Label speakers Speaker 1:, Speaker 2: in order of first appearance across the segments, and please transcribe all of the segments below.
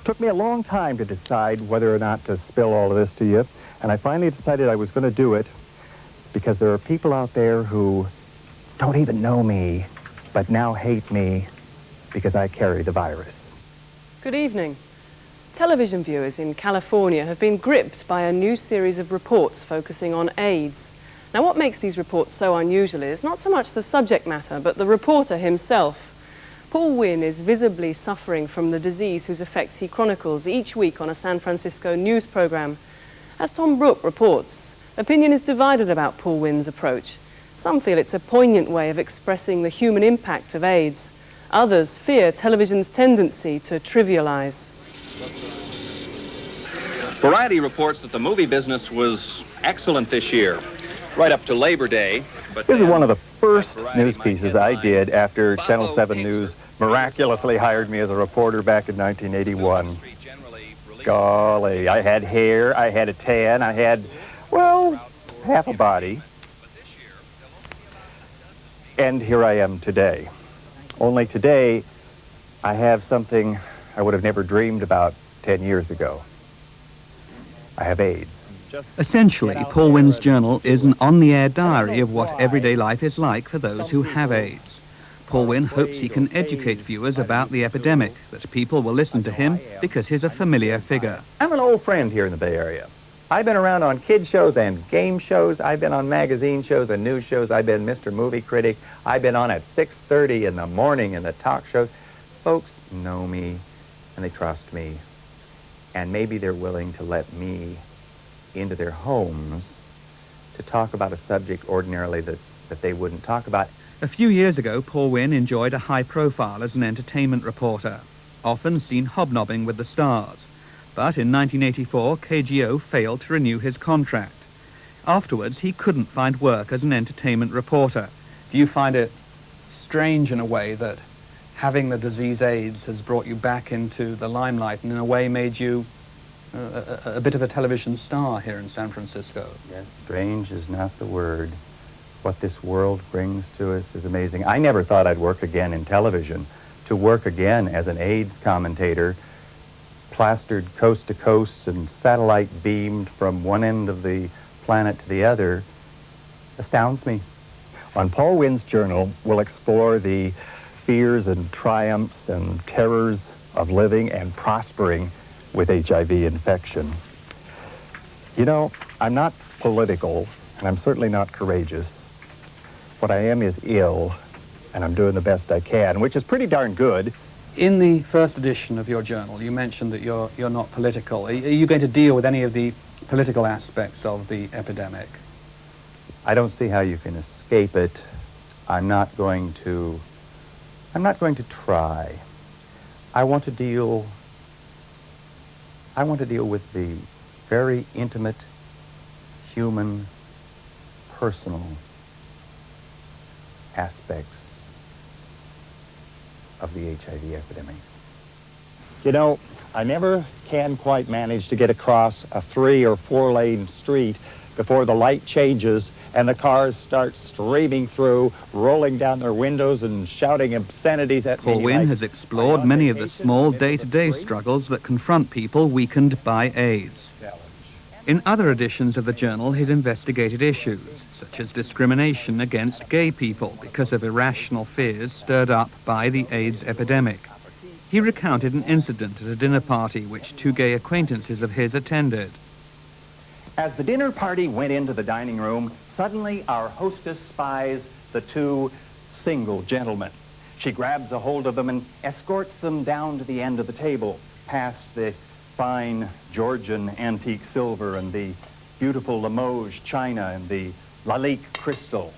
Speaker 1: Took me a long time to decide whether or not to spill all of this to you, and I finally decided I was going to do it because there are people out there who don't even know me, but now hate me because I carry the virus.
Speaker 2: Good evening. Television viewers in California have been gripped by a new series of reports focusing on AIDS. Now, what makes these reports so unusual is not so much the subject matter, but the reporter himself. Paul Wynne is visibly suffering from the disease whose effects he chronicles each week on a San Francisco news program. As Tom Brooke reports, opinion is divided about Paul Wynne's approach. Some feel it's a poignant way of expressing the human impact of AIDS. Others fear television's tendency to trivialize.
Speaker 3: Variety reports that the movie business was excellent this year, right up to Labor Day. But
Speaker 1: this is one of the first news pieces I did after Channel 7 News miraculously hired me as a reporter back in 1981. Golly, I had hair, I had a tan, I had, well, half a body. And here I am today. Only today, I have something I would have never dreamed about 10 years ago. I have AIDS.
Speaker 4: Essentially, Paul Wynne's journal is an on-the-air diary of what everyday life is like for those who have AIDS. Paul Wynne hopes he can educate viewers about the epidemic, that people will listen to him because he's a familiar figure.
Speaker 1: I'm an old friend here in the Bay Area. I've been around on kid shows and game shows. I've been on magazine shows and news shows. I've been Mr. Movie Critic. I've been on at 6:30 in the morning in the talk shows. Folks know me and they trust me. And maybe they're willing to let me into their homes to talk about a subject ordinarily that they wouldn't talk about.
Speaker 4: A few years ago, Paul Wynne enjoyed a high profile as an entertainment reporter, often seen hobnobbing with the stars. But in 1984, KGO failed to renew his contract. Afterwards, he couldn't find work as an entertainment reporter. Do you find it strange in a way that having the disease AIDS has brought you back into the limelight and in a way made you a bit of a television star here in San Francisco?
Speaker 1: Yes, strange is not the word. What this world brings to us is amazing. I never thought I'd work again in television. To work again as an AIDS commentator, plastered coast to coast and satellite beamed from one end of the planet to the other, astounds me. On Paul Wynne's journal, we'll explore the fears and triumphs and terrors of living and prospering with HIV infection. You know, I'm not political, and I'm certainly not courageous. What I am is ill, and I'm doing the best I can, which is pretty darn good.
Speaker 4: In the first edition of your journal, you mentioned that you're not political. Are you going to deal with any of the political aspects of the epidemic?
Speaker 1: I don't see how you can escape it. I'm not going to try. I want to deal with the very intimate, human, personal aspects of the HIV epidemic. You know, I never can quite manage to get across a 3 or 4 lane street before the light changes and the cars start streaming through, rolling down their windows and shouting obscenities at me.
Speaker 4: Paul Wynne has explored many of the small day-to-day struggles that confront people weakened by AIDS. In other editions of the journal, he's investigated issues, such as discrimination against gay people because of irrational fears stirred up by the AIDS epidemic. He recounted an incident at a dinner party which 2 gay acquaintances of his attended.
Speaker 1: As the dinner party went into the dining room, suddenly our hostess spies the 2 single gentlemen. She grabs a hold of them and escorts them down to the end of the table, past the fine Georgian antique silver and the beautiful Limoges china and the Lalique crystal.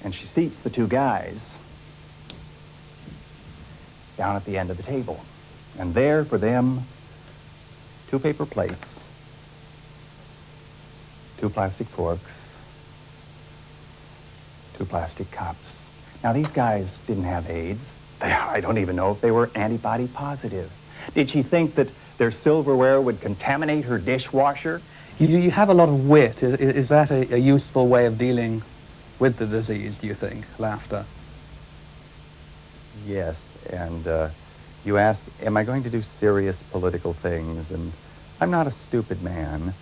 Speaker 1: And she seats the 2 guys down at the end of the table. And there for them, 2 paper plates, 2 plastic forks, 2 plastic cups. Now, these guys didn't have AIDS. I don't even know if they were antibody positive. Did she think that their silverware would contaminate her dishwasher?
Speaker 4: You have a lot of wit. Is that a useful way of dealing with the disease, do you think, laughter?
Speaker 1: Yes, and You ask, am I going to do serious political things? And I'm not a stupid man,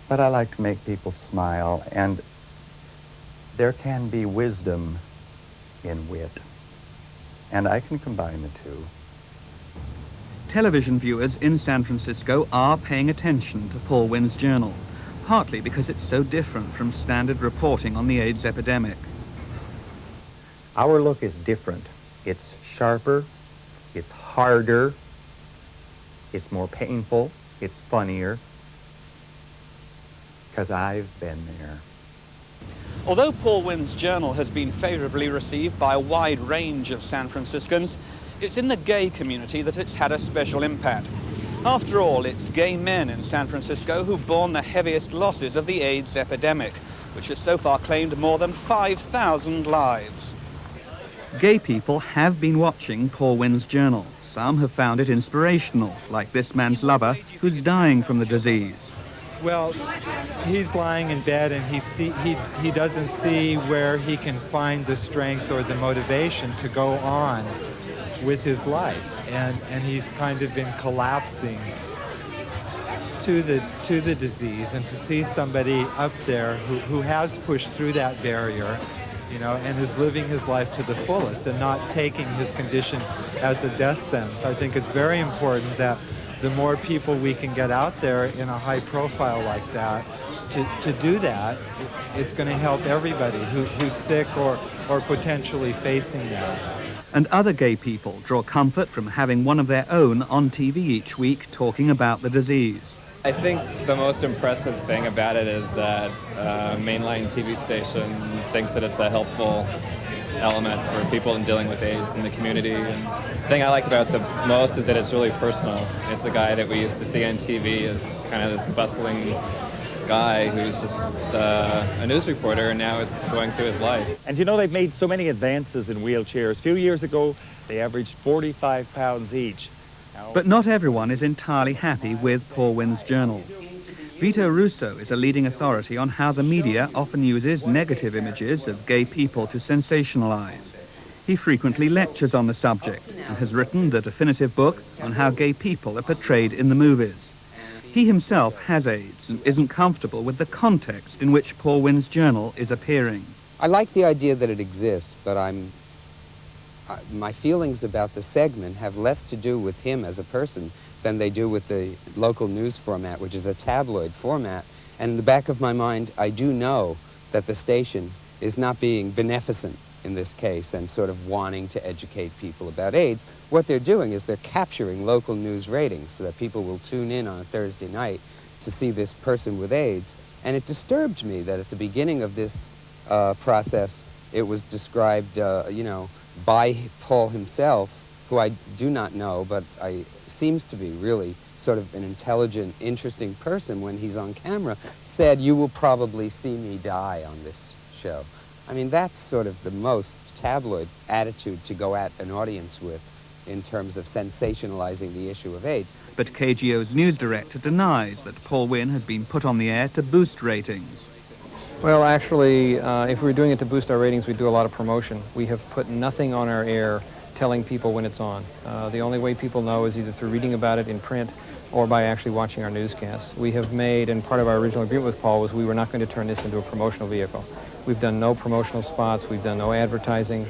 Speaker 1: but I like to make people smile, and there can be wisdom in wit, and I can combine the two.
Speaker 4: Television viewers in San Francisco are paying attention to Paul Wynne's journal, partly because it's so different from standard reporting on the AIDS epidemic.
Speaker 1: Our look is different. It's sharper, it's harder, it's more painful, it's funnier, because I've been there.
Speaker 4: Although Paul Wynne's journal has been favorably received by a wide range of San Franciscans, it's in the gay community that it's had a special impact. After all, it's gay men in San Francisco who've borne the heaviest losses of the AIDS epidemic, which has so far claimed more than 5,000 lives. Gay people have been watching Paul Wynne's journal. Some have found it inspirational, like this man's lover, who's dying from the disease.
Speaker 5: Well, he's lying in bed and he doesn't see where he can find the strength or the motivation to go on with his life, and he's kind of been collapsing to the disease, and to see somebody up there who has pushed through that barrier, you know, and is living his life to the fullest and not taking his condition as a death sentence. I think it's very important that the more people we can get out there in a high profile like that to do that, it's going to help everybody who's sick or potentially facing that.
Speaker 4: And other gay people draw comfort from having one of their own on TV each week talking about the disease.
Speaker 6: I think the most impressive thing about it is that a mainline TV station thinks that it's a helpful element for people in dealing with AIDS in the community. And the thing I like about it the most is that it's really personal. It's a guy that we used to see on TV as kind of this bustling guy who's just a news reporter, and now it's going through his life.
Speaker 7: And you know, they've made so many advances in wheelchairs. A few years ago, they averaged 45 pounds each.
Speaker 4: But not everyone is entirely happy with Paul Wynne's journal. Vito Russo is a leading authority on how the media often uses negative images of gay people to sensationalize. He frequently lectures on the subject and has written the definitive book on how gay people are portrayed in the movies. He himself has AIDS and isn't comfortable with the context in which Paul Wynne's journal is appearing.
Speaker 8: I like the idea that it exists, but my feelings about the segment have less to do with him as a person than they do with the local news format, which is a tabloid format. And in the back of my mind, I do know that the station is not being beneficent in this case and sort of wanting to educate people about AIDS. What they're doing is they're capturing local news ratings so that people will tune in on a Thursday night to see this person with AIDS. And it disturbed me that at the beginning of this process, it was described, you know, by Paul himself, who I do not know, but seems to be really sort of an intelligent, interesting person when he's on camera, said, "You will probably see me die on this show." I mean, that's sort of the most tabloid attitude to go at an audience with in terms of sensationalizing the issue of AIDS.
Speaker 4: But KGO's news director denies that Paul Wynne has been put on the air to boost ratings.
Speaker 9: Well, actually, if we were doing it to boost our ratings, we'd do a lot of promotion. We have put nothing on our air telling people when it's on. The only way people know is either through reading about it in print or by actually watching our newscasts. We have made, and part of our original agreement with Paul was we were not going to turn this into a promotional vehicle. We've done no promotional spots, we've done no advertising,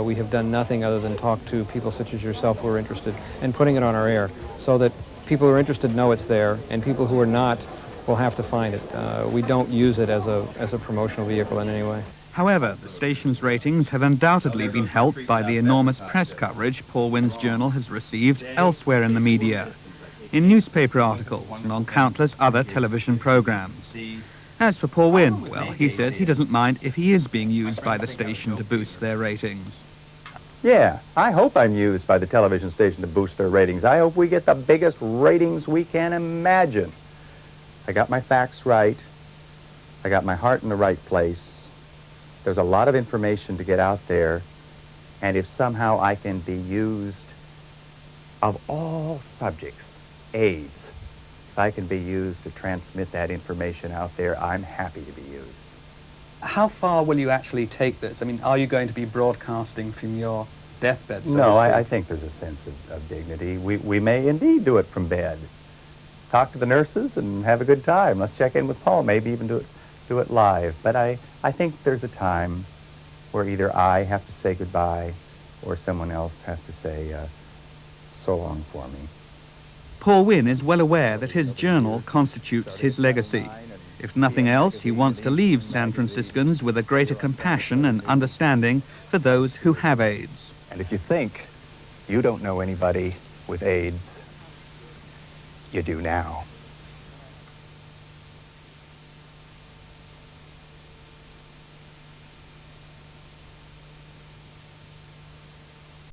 Speaker 9: we have done nothing other than talk to people such as yourself who are interested and putting it on our air so that people who are interested know it's there and people who are not will have to find it. We don't use it as a promotional vehicle in any way.
Speaker 4: However, the station's ratings have undoubtedly been helped by the enormous press coverage Paul Wynne's journal has received elsewhere in the media, in newspaper articles and on countless other television programs. As for Paul Wynne, well, he says he doesn't mind if he is being used by the station to boost their ratings.
Speaker 1: Yeah, I hope I'm used by the television station to boost their ratings. I hope we get the biggest ratings we can imagine. I got my facts right. I got my heart in the right place. There's a lot of information to get out there. And if somehow I can be used, of all subjects, AIDS, if I can be used to transmit that information out there, I'm happy to be used.
Speaker 4: How far will you actually take this? I mean, are you going to be broadcasting from your deathbed, so
Speaker 1: No,
Speaker 4: to
Speaker 1: I
Speaker 4: speak.
Speaker 1: think there's a sense of dignity. We may indeed do it from bed. Talk to the nurses and have a good time. Let's check in with Paul, maybe even do it live. But I think there's a time where either I have to say goodbye or someone else has to say so long for me.
Speaker 4: Paul Wynne is well aware that his journal constitutes his legacy. If nothing else, he wants to leave San Franciscans with a greater compassion and understanding for those who have AIDS.
Speaker 10: And if you think you don't know anybody with AIDS, you do now.